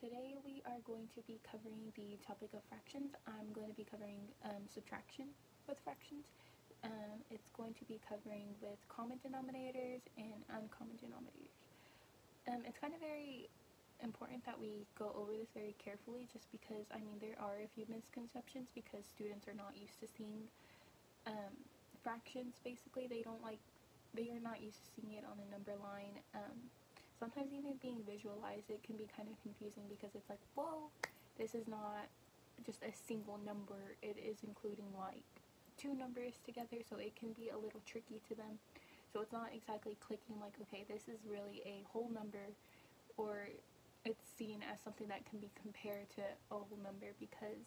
today we are going to be covering the topic of fractions. I'm going to be covering subtraction with fractions. It's going to be covering with common denominators and uncommon denominators. It's kind of very important that we go over this very carefully, just because there are a few misconceptions because students are not used to seeing fractions. Basically, they are not used to seeing it on a number line. Sometimes even being visualized, it can be kind of confusing because it's like, whoa, this is not just a single number, it is including like two numbers together, so it can be a little tricky to them. So it's not exactly clicking like, okay, this is really a whole number, or it's seen as something that can be compared to a whole number, because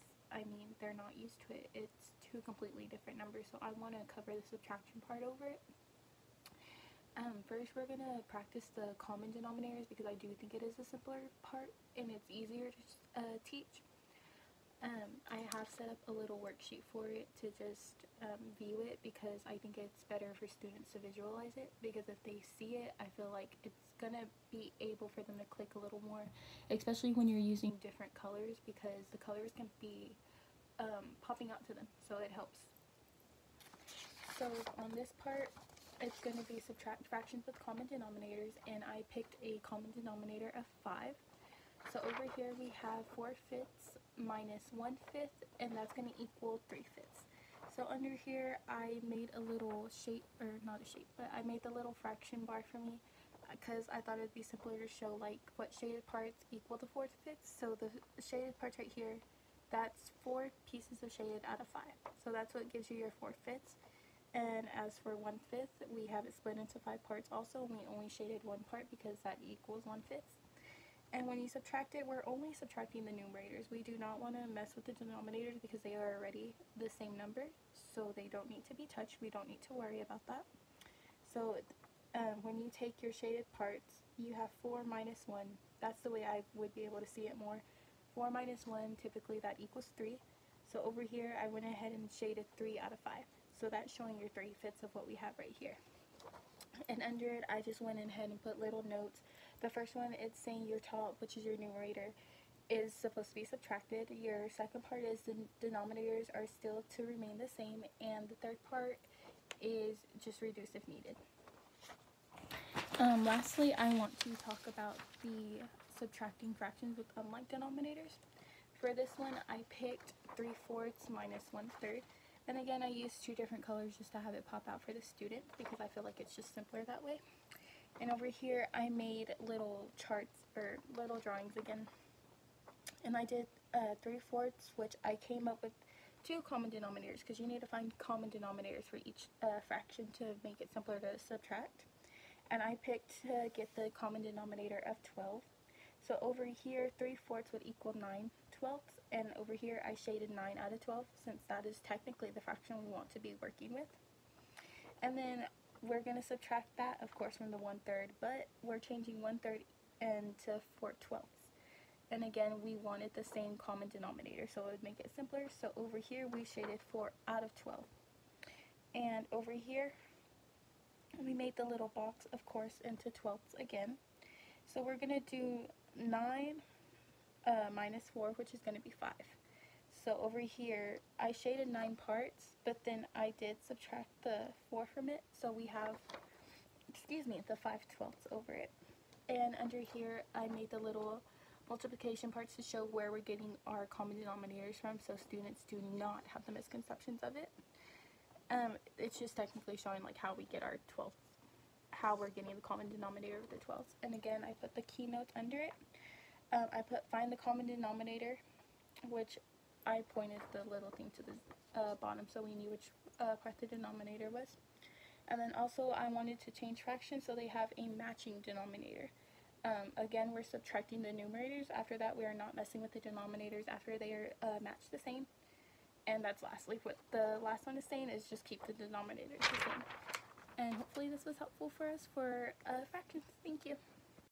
they're not used to it. It's two completely different numbers. So I want to cover the subtraction part over it. First, we're going to practice the common denominators because I do think it is a simpler part and it's easier to teach. I have set up a little worksheet for it to just view it, because I think it's better for students to visualize it, because if they see it, I feel like it's going to be able for them to click a little more, especially when you're using different colors, because the colors can be popping out to them, so it helps. So on this part, it's going to be subtract fractions with common denominators, and I picked a common denominator of 5. So over here we have 4/5 minus 1/5, and that's going to equal 3/5. So under here I made a little shape, or not a shape, but I made the little fraction bar for me because I thought it would be simpler to show like what shaded parts equal the 4/5. So the shaded parts right here, that's 4 pieces of shaded out of 5. So that's what gives you your 4/5. And as for 1/5, we have it split into 5 parts also. We only shaded one part because that equals 1/5. And when you subtract it, we're only subtracting the numerators. We do not want to mess with the denominators because they are already the same number, so they don't need to be touched. We don't need to worry about that. So when you take your shaded parts, you have 4 minus 1. That's the way I would be able to see it more. 4 minus 1, typically that equals 3. So over here, I went ahead and shaded 3 out of 5. So that's showing your 3/5 of what we have right here. And under it, I just went ahead and put little notes. The first one, it's saying your top, which is your numerator, is supposed to be subtracted. Your second part is the denominators are still to remain the same. And the third part is just reduce if needed. Lastly, I want to talk about the subtracting fractions with unlike denominators. For this one, I picked 3/4 minus 1/3. And again, I used 2 different colors just to have it pop out for the student, because I feel like it's just simpler that way. And over here, I made little charts, or little drawings again. And I did 3/4, which I came up with 2 common denominators, because you need to find common denominators for each fraction to make it simpler to subtract. And I picked to get the common denominator of 12. So over here, 3/4 would equal 9/12, and over here I shaded 9 out of 12, since that is technically the fraction we want to be working with. And then we're going to subtract that, of course, from the 1/3, but we're changing 1/3 into 4/12. And again, we wanted the same common denominator, so it would make it simpler. So over here we shaded 4 out of 12. And over here, we made the little box, of course, into 12ths again. So we're going to do 9 minus 4, which is going to be 5. So over here, I shaded 9 parts, but then I did subtract the 4 from it. So we have, the 5/12 over it. And under here, I made the little multiplication parts to show where we're getting our common denominators from, so students do not have the misconceptions of it. It's just technically showing like how we get our 12ths, how we're getting the common denominator of the 12ths. And again, I put the keynote under it. I put find the common denominator, which I pointed the little thing to the bottom so we knew which part the denominator was. And then also I wanted to change fractions so they have a matching denominator. Again, we're subtracting the numerators. After that, we are not messing with the denominators after they are matched the same. And that's lastly what the last one is saying, is just keep the denominators the same. And hopefully this was helpful for us for fractions. Thank you.